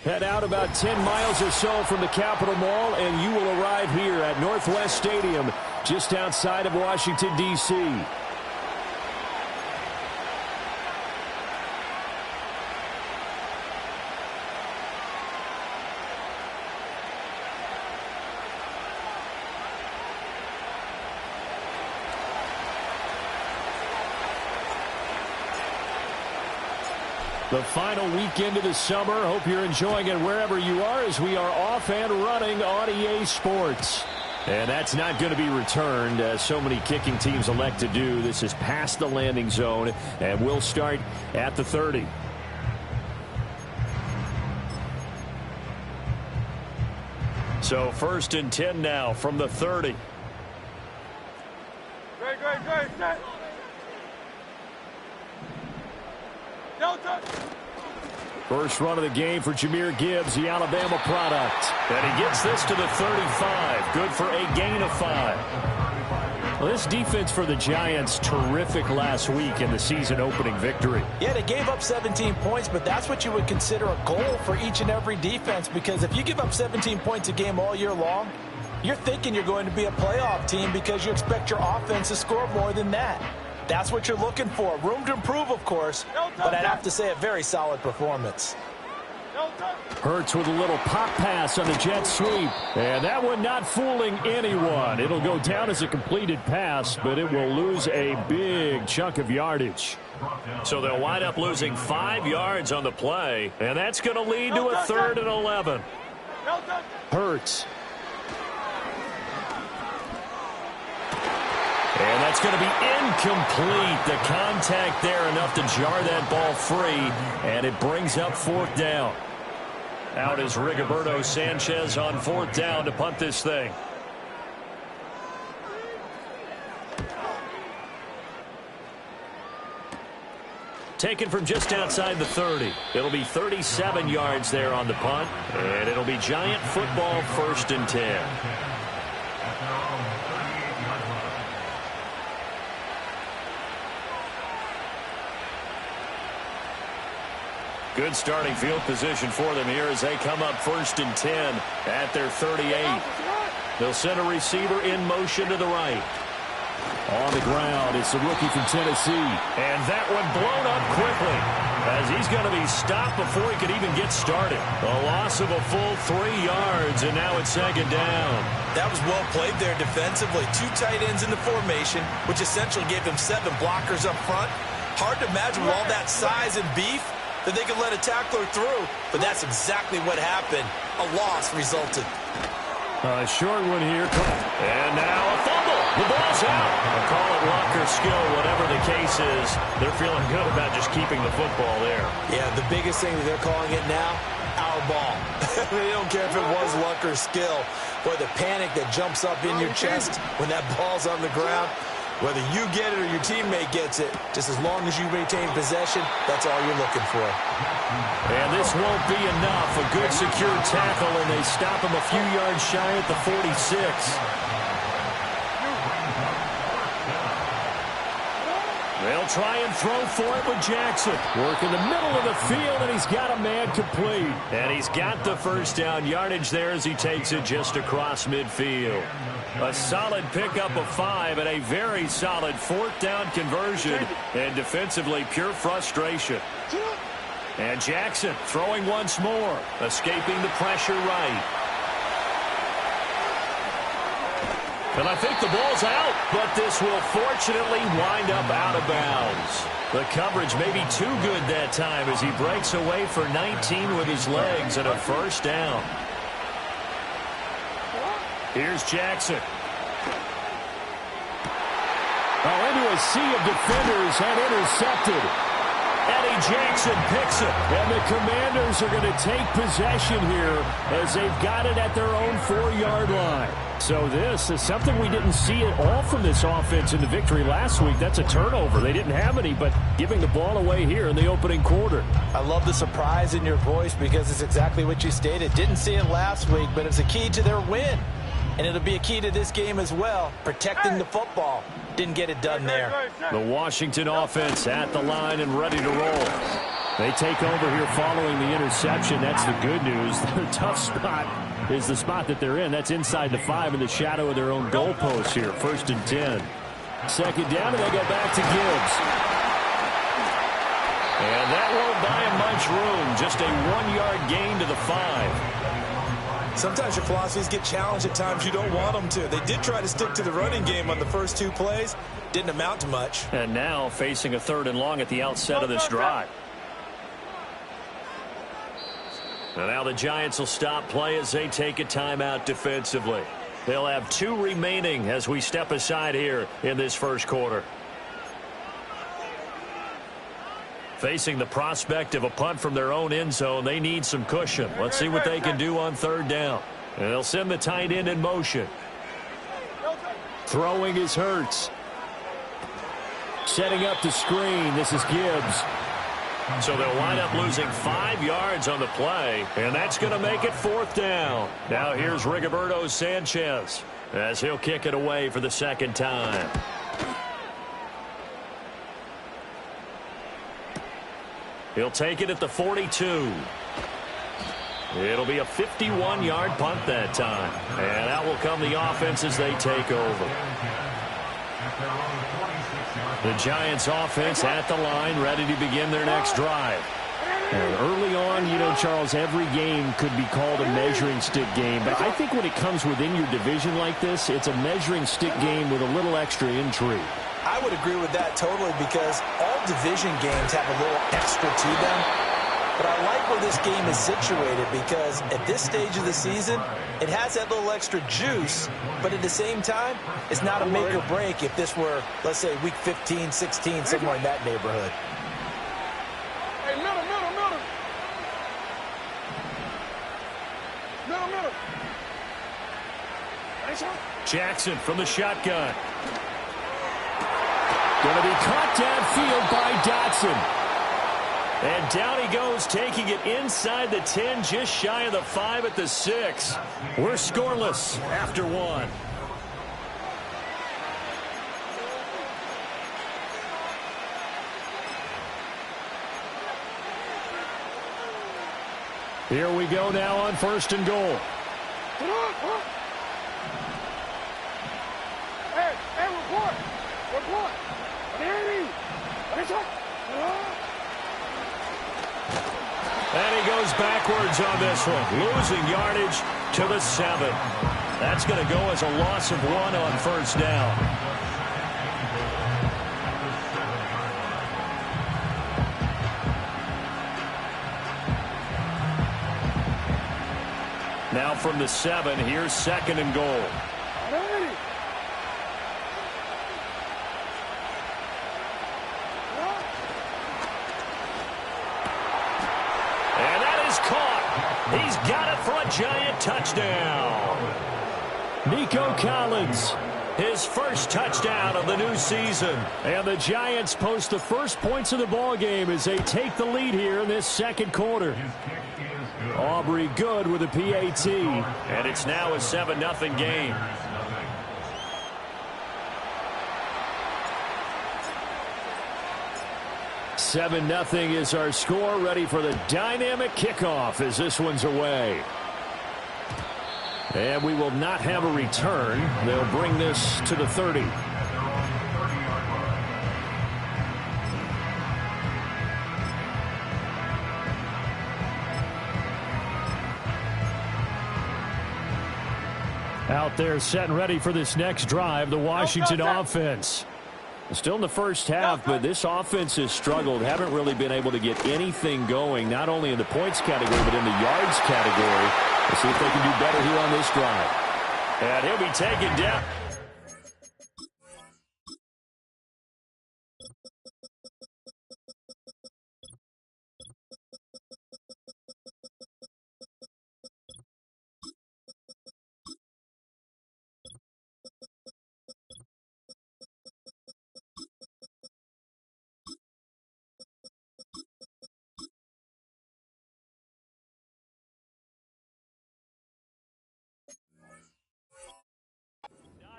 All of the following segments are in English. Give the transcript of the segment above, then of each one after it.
Head out about 10 miles or so from the Capitol Mall, and you will arrive here at Northwest Stadium, just outside of Washington, D.C. The final weekend of the summer. Hope you're enjoying it wherever you are as we are off and running on EA Sports. And that's not going to be returned, as so many kicking teams elect to do. This is past the landing zone, and we'll start at the 30. So 1st and 10 now from the 30. Great. Set. First run of the game for Jahmyr Gibbs, the Alabama product. And he gets this to the 35. Good for a gain of 5. Well, this defense for the Giants, terrific last week in the season-opening victory. Yeah, they gave up 17 points, but that's what you would consider a goal for each and every defense, because if you give up 17 points a game all year long, you're thinking you're going to be a playoff team because you expect your offense to score more than that. That's what you're looking for. Room to improve, of course, but I'd have to say a very solid performance. Hurts with a little pop pass on the jet sweep. And that one not fooling anyone. It'll go down as a completed pass, but it will lose a big chunk of yardage. So they'll wind up losing 5 yards on the play, and that's going to lead to a 3rd and 11. Hurts. And that's going to be incomplete. The contact there enough to jar that ball free, and it brings up 4th down. Out is Rigoberto Sanchez on 4th down to punt this thing. Taken from just outside the 30. It'll be 37 yards there on the punt, and it'll be Giant football 1st and 10. Good starting field position for them here as they come up 1st and 10 at their 38. They'll send a receiver in motion to the right. On the ground, it's the rookie from Tennessee. And that one blown up quickly as he's going to be stopped before he could even get started. A loss of a full 3 yards, and now it's 2nd down. That was well played there defensively. 2 tight ends in the formation, which essentially gave them 7 blockers up front. Hard to imagine with all that size and beef that they could let a tackler through, but that's exactly what happened. A loss resulted. A short one here. And now a fumble. The ball's out. I'll call it luck or skill, whatever the case is. They're feeling good about just keeping the football there. Yeah, the biggest thing that they're calling it now, our ball. They don't care if it was luck or skill. Boy, the panic that jumps up in your chest when that ball's on the ground, whether you get it or your teammate gets it, just as long as you maintain possession, that's all you're looking for. And this won't be enough. A good secure tackle, and they stop him a few yards shy at the 46. They'll try and throw for it with Jackson. Work in the middle of the field, and he's got a man complete. And he's got the 1st down yardage there as he takes it just across midfield. A solid pickup of 5 and a very solid 4th down conversion. And defensively, pure frustration. And Jackson throwing once more, escaping the pressure right. And I think the ball's out, but this will fortunately wind up out of bounds. The coverage may be too good that time as he breaks away for 19 with his legs and a 1st down. Here's Jackson. Into a sea of defenders and intercepted. Eddie Jackson picks it. And the Commanders are going to take possession here as they've got it at their own 4-yard line. So this is something we didn't see at all from this offense in the victory last week. That's a turnover. They didn't have any, but giving the ball away here in the opening quarter. I love the surprise in your voice because it's exactly what you stated. Didn't see it last week, but it's a key to their win. And it'll be a key to this game as well, protecting the football. Didn't get it done there. The Washington offense at the line and ready to roll. They take over here following the interception. That's the good news. Their tough spot is the spot that they're in. That's inside the 5 in the shadow of their own goalpost here. 1st and 10. 2nd down, and they go back to Gibbs. And that won't buy him much room. Just a 1-yard gain to the 5. Sometimes your philosophies get challenged at times you don't want them to. They did try to stick to the running game on the first 2 plays. Didn't amount to much. And now facing a 3rd and long at the outset of this drive. And now the Giants will stop play as they take a timeout defensively. They'll have 2 remaining as we step aside here in this first quarter. Facing the prospect of a punt from their own end zone, they need some cushion. Let's see what they can do on 3rd down. And they'll send the tight end in motion. Throwing is Hurts. Setting up the screen. This is Gibbs. So they'll wind up losing 5 yards on the play, and that's going to make it 4th down. Now here's Rigoberto Sanchez as he'll kick it away for the 2nd time. He'll take it at the 42. It'll be a 51-yard punt that time. And out will come the offense as they take over. The Giants offense at the line, ready to begin their next drive. And early on, you know, Charles, every game could be called a measuring stick game. But I think when it comes within your division like this, it's a measuring stick game with a little extra intrigue. I would agree with that totally because all division games have a little extra to them. But I like where this game is situated because at this stage of the season, it has that little extra juice, but at the same time, it's not a make or break if this were, let's say, week 15, 16, somewhere in that neighborhood. Hey, middle. Jackson from the shotgun. Going to be caught downfield by Dotson. And down he goes, taking it inside the 10, just shy of the 5 at the 6. We're scoreless after 1. Here we go now on 1st and goal. Hey, report. And he goes backwards on this one, losing yardage to the 7. That's going to go as a loss of 1 on 1st down. Now from the 7, here's 2nd and goal. He's got it for a Giant touchdown. Nico Collins, his first touchdown of the new season. And the Giants post the first points of the ball game as they take the lead here in this 2nd quarter. Aubrey Good with a PAT. And it's now a 7-0 game. Seven 0 is our score, ready for the dynamic kickoff as this one's away. And we will not have a return. They'll bring this to the 30. Out there set and ready for this next drive, the Washington offense. Still in the first half, but this offense has struggled. Haven't really been able to get anything going, not only in the points category, but in the yards category. Let's see if they can do better here on this drive. And he'll be taken down.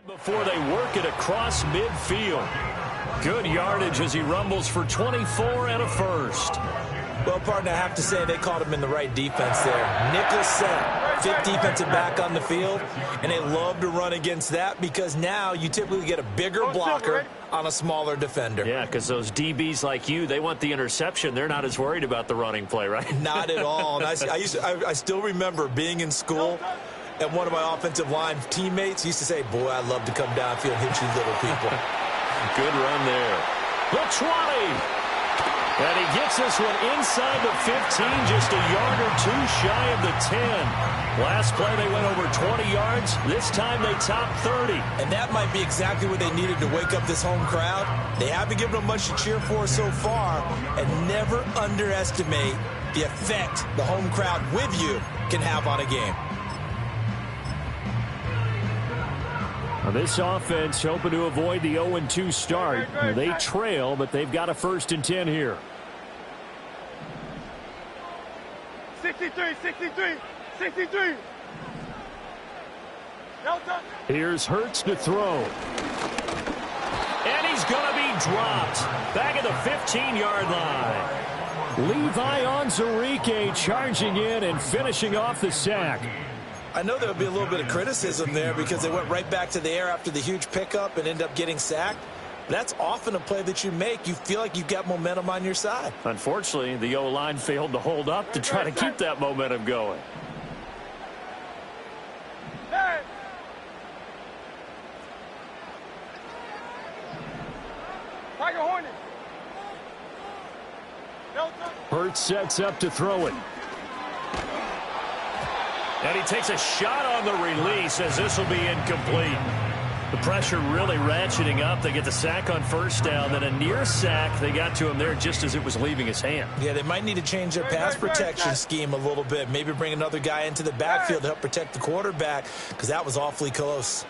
Before they work it across midfield. Good yardage as he rumbles for 24 and a first. Well, partner, I have to say they caught him in the right defense there. Nickel set, 5th defensive back on the field, and they love to run against that because now you typically get a bigger blocker on a smaller defender. Yeah, because those DBs like you, they want the interception. They're not as worried about the running play, right? Not at all. And I still remember being in school, and one of my offensive line teammates used to say, boy, I'd love to come downfield and hit you little people. Good run there. The 20. And he gets this one inside the 15, just a yard or two shy of the 10. Last play, they went over 20 yards. This time, they topped 30. And that might be exactly what they needed to wake up this home crowd. They haven't given them much to cheer for so far. And never underestimate the effect the home crowd with you can have on a game. Now this offense hoping to avoid the 0-2 start. They trail, but they've got a 1st and 10 here. 63, 63, 63. Delta. Here's Hurts to throw. And he's going to be dropped back at the 15-yard line. Levi Onwuzurike charging in and finishing off the sack. I know there would be a little bit of criticism there because they went right back to the air after the huge pickup and end up getting sacked. That's often a play that you make. You feel like you've got momentum on your side. Unfortunately, the O-line failed to hold up to try to keep that momentum going. Hey. Tiger Hornet. Delta. Hurts sets up to throw it. And he takes a shot on the release as this will be incomplete. The pressure really ratcheting up. They get the sack on 1st down, then a near sack. They got to him there just as it was leaving his hand. Yeah, they might need to change their pass protection scheme a little bit. Maybe bring another guy into the backfield to help protect the quarterback because that was awfully close.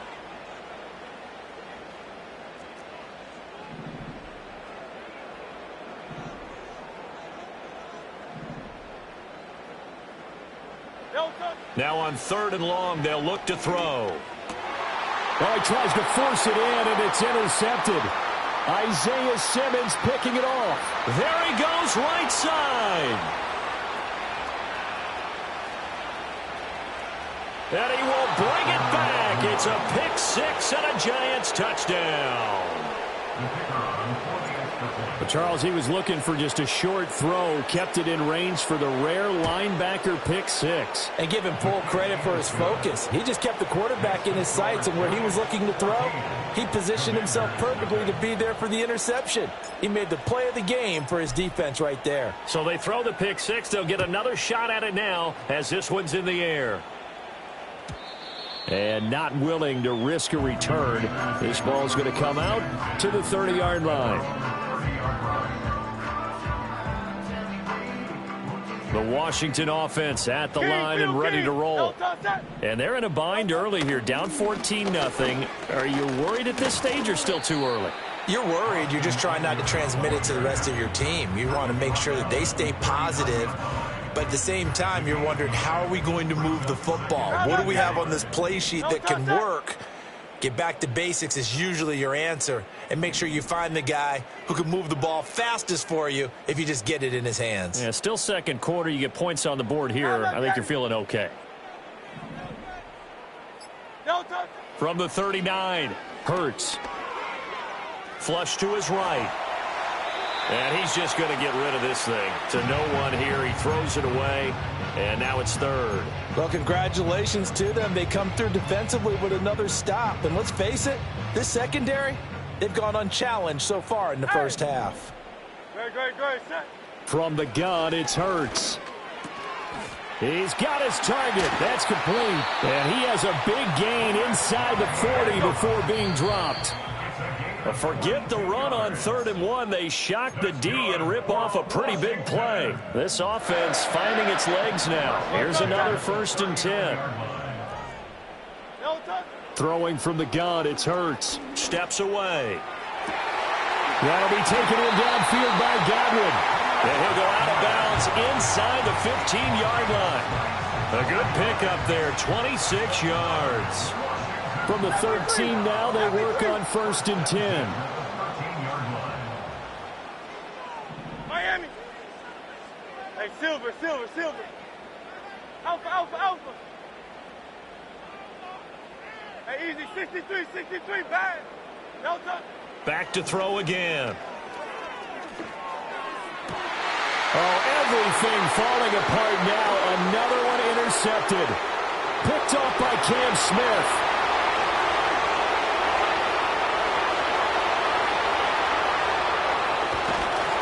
Now on 3rd and long, they'll look to throw. Oh, he tries to force it in, and it's intercepted. Isaiah Simmons picking it off. There he goes, right side. And he will bring it back. It's a pick 6 and a Giants touchdown. But Charles, he was looking for just a short throw, kept it in range for the rare linebacker pick 6. And give him full credit for his focus. He just kept the quarterback in his sights, and where he was looking to throw, he positioned himself perfectly to be there for the interception. He made the play of the game for his defense right there. So they throw the pick 6. They'll get another shot at it now as this one's in the air. And not willing to risk a return. This ball's going to come out to the 30-yard line. The Washington offense at the line and ready to roll. And they're in a bind early here, down 14-0. Are you worried at this stage or still too early? You're worried. You're just trying not to transmit it to the rest of your team. You want to make sure that they stay positive. But at the same time, you're wondering, how are we going to move the football? What do we have on this play sheet that can work? Get back to basics is usually your answer. And make sure you find the guy who can move the ball fastest for you if you just get it in his hands. Yeah, still 2nd quarter. You get points on the board here. I think you're feeling okay. From the 39, Hurts. Flush to his right. And he's just going to get rid of this thing. To no one here. He throws it away. And now it's 3rd. Well, congratulations to them. They come through defensively with another stop. And let's face it, this secondary, they've gone unchallenged so far in the first half. Great, set. From the gun, it's Hurts. He's got his target. That's complete. And he has a big gain inside the 40 before being dropped. Forget the run on 3rd and 1. They shock the D and rip off a pretty big play. This offense finding its legs now. Here's another 1st and 10. Throwing from the gun, it's Hurts. Steps away. That'll be taken in downfield by Godwin. And he'll go out of bounds inside the 15-yard line. A good pickup there, 26 yards. From the 13 now, they work on 1st and 10. Miami. Hey, Silver. Alpha. Hey, easy, 63, bad. Delta. Back to throw again. Oh, everything falling apart now. Another one intercepted. Picked off by Cam Smith.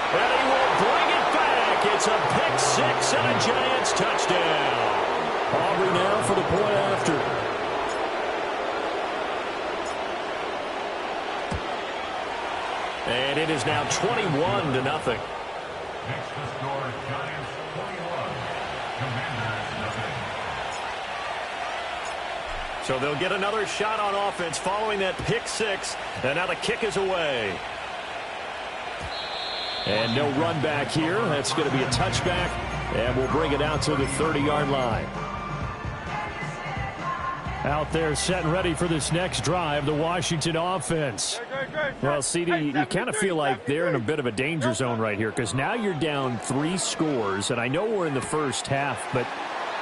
And he will bring and a Giants touchdown. Aubrey now for the point after. And it is now 21-0. Next to score, Giants 21, Commanders nothing. So they'll get another shot on offense following that pick six. And now the kick is away. And no run back here. That's going to be a touchback. And we'll bring it out to the 30-yard line. Out there set and ready for this next drive, the Washington offense. Well, CD, you kind of feel like they're in a bit of a danger zone right here because now you're down 3 scores, and I know we're in the first half, but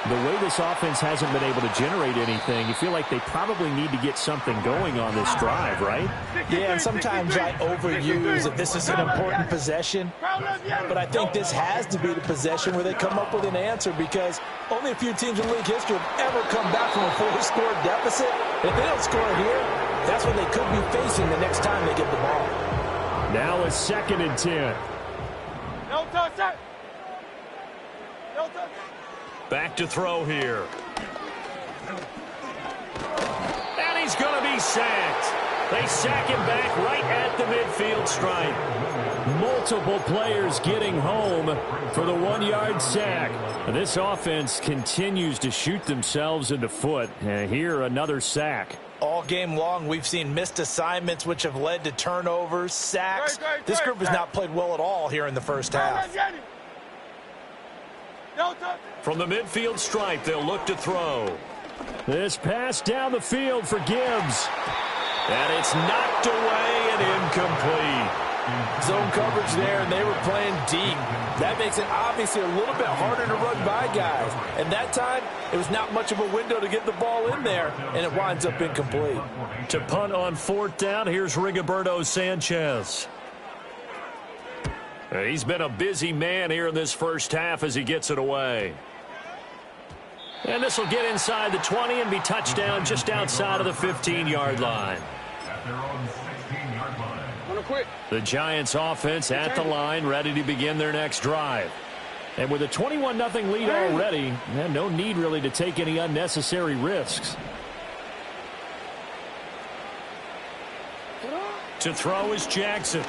the way this offense hasn't been able to generate anything, you feel like they probably need to get something going on this drive, right? Yeah, and sometimes I overuse that this is an important possession, but I think this has to be the possession where they come up with an answer because only a few teams in league history have ever come back from a 4-score deficit. If they don't score here, that's what they could be facing the next time they get the ball. Now a 2nd and 10. No touch that. No touch. Back to throw here. And he's going to be sacked. They sack him back right at the midfield stripe. Multiple players getting home for the 1-yard sack. And this offense continues to shoot themselves in the foot. And here, another sack. All game long, we've seen missed assignments, which have led to turnovers, sacks. This group has not played well at all here in the first half. From the midfield stripe, they'll look to throw. This pass down the field for Gibbs. And it's knocked away and incomplete. Zone coverage there, and they were playing deep. That makes it obviously a little bit harder to run by guys. And that time, it was not much of a window to get the ball in there, and it winds up incomplete. To punt on 4th down, here's Rigoberto Sanchez. He's been a busy man here in this first half as he gets it away. And this will get inside the 20 and be touchdown just outside of the 15-yard line. At their own 16-yard line. The Giants offense at the line, ready to begin their next drive. And with a 21-0 lead already, no need really to take any unnecessary risks. To throw is Jackson.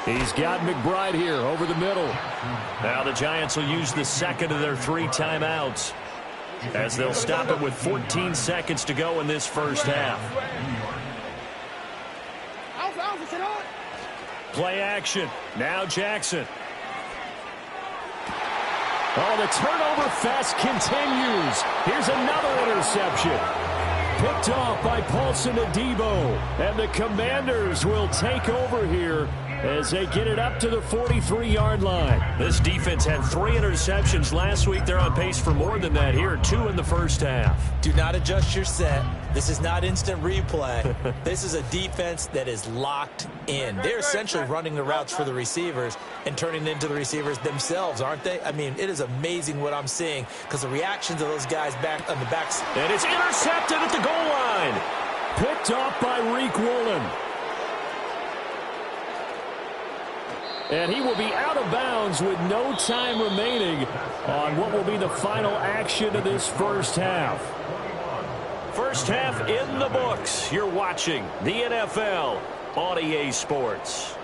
He's got McBride here over the middle. Now the Giants will use the 2nd of their 3 timeouts as they'll stop it with 14 seconds to go in this first half. Play action. Now Jackson. Oh, the turnover fest continues. Here's another interception. Picked off by Paulson Adebo. And the Commanders will take over here as they get it up to the 43-yard line. This defense had 3 interceptions last week. They're on pace for more than that here. 2 in the first half. Do not adjust your set. This is not instant replay. This is a defense that is locked in. They're essentially running the routes for the receivers and turning into the receivers themselves, aren't they? I mean, it is amazing what I'm seeing because the reactions of those guys back on the backs. And it's intercepted at the goal line. Picked off by Reek Woolen. And he will be out of bounds with no time remaining on what will be the final action of this first half. First half in the books. You're watching the NFL on EA Sports.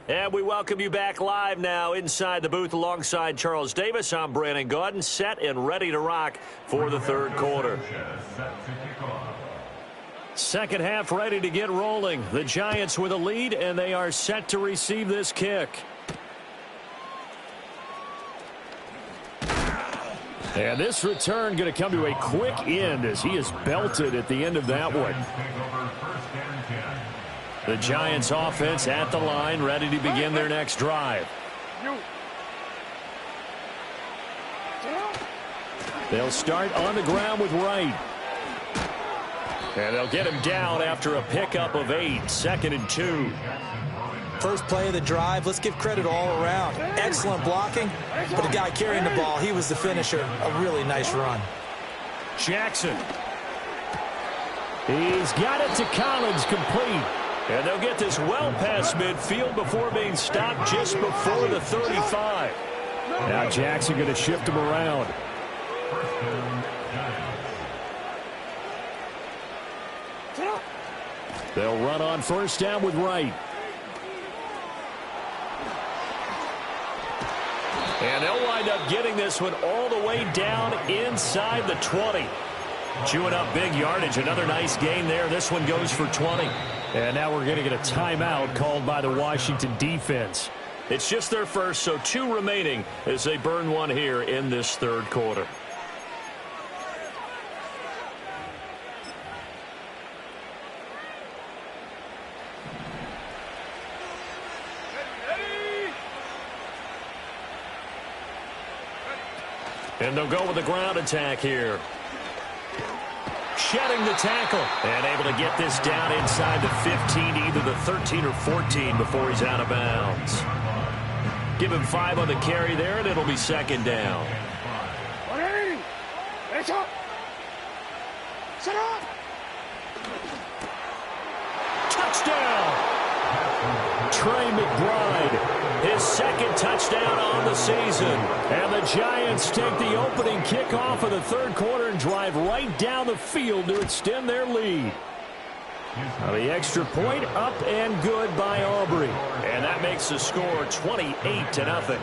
And we welcome you back live now inside the booth alongside Charles Davis. I'm Brandon Gaudin, set and ready to rock for the 3rd quarter. Second half ready to get rolling. The Giants with a lead, and they are set to receive this kick. And this return going to come to a quick end as he is belted at the end of that one. The Giants offense at the line, ready to begin their next drive. They'll start on the ground with Wright. And they'll get him down after a pickup of 8, 2nd and 2. First play of the drive, let's give credit all around. Excellent blocking, but the guy carrying the ball, he was the finisher. A really nice run. Jackson. He's got it to Collins, complete. And they'll get this well past midfield before being stopped just before the 35. Now Jackson going to shift him around. They'll run on first down with Wright. And they'll wind up getting this one all the way down inside the 20. Chewing up big yardage. Another nice gain there. This one goes for 20. And now we're going to get a timeout called by the Washington defense. It's just their first, so 2 remaining as they burn one here in this third quarter. And they'll go with the ground attack here. Shedding the tackle. And able to get this down inside the 15, either the 13 or 14 before he's out of bounds. Give him 5 on the carry there, and it'll be 2nd down. Touchdown! Trey McBride, his 2nd touchdown on the season. And the Giants take the opening kickoff of the third quarter and drive right down the field to extend their lead. Now the extra point up and good by Aubrey. And that makes the score 28-0.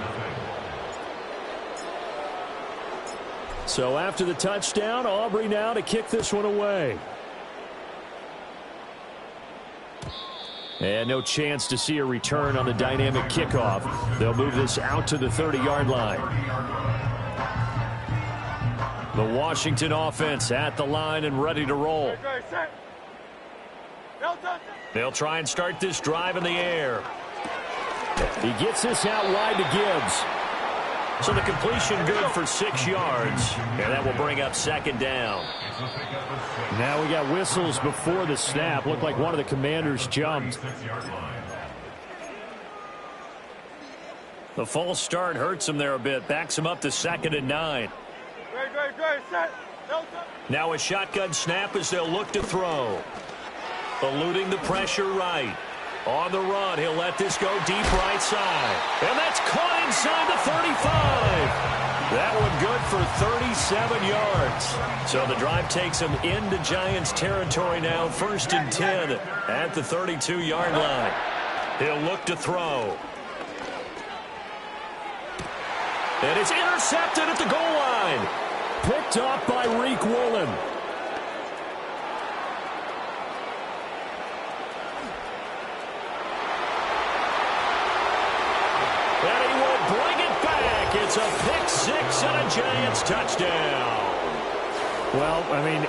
So after the touchdown, Aubrey now to kick this one away. And no chance to see a return on the dynamic kickoff. They'll move this out to the 30-yard line. The Washington offense at the line and ready to roll. They'll try and start this drive in the air. He gets this out wide to Gibbs. So the completion good for 6 yards. And that will bring up 2nd down. Now we got whistles before the snap. Looked like one of the Commanders jumped. The false start hurts him there a bit. Backs him up to 2nd and 9. Now a shotgun snap as they'll look to throw. Eluding the pressure right. On the run, he'll let this go deep right side. And that's caught inside the 35. That one good for 37 yards. So the drive takes him into Giants territory now. 1st and 10 at the 32-yard line. He'll look to throw. And it's intercepted at the goal line. Picked off by Reek Woolen. And he will bring it back. It's a pick 6 and a Giants touchdown. Well, I mean,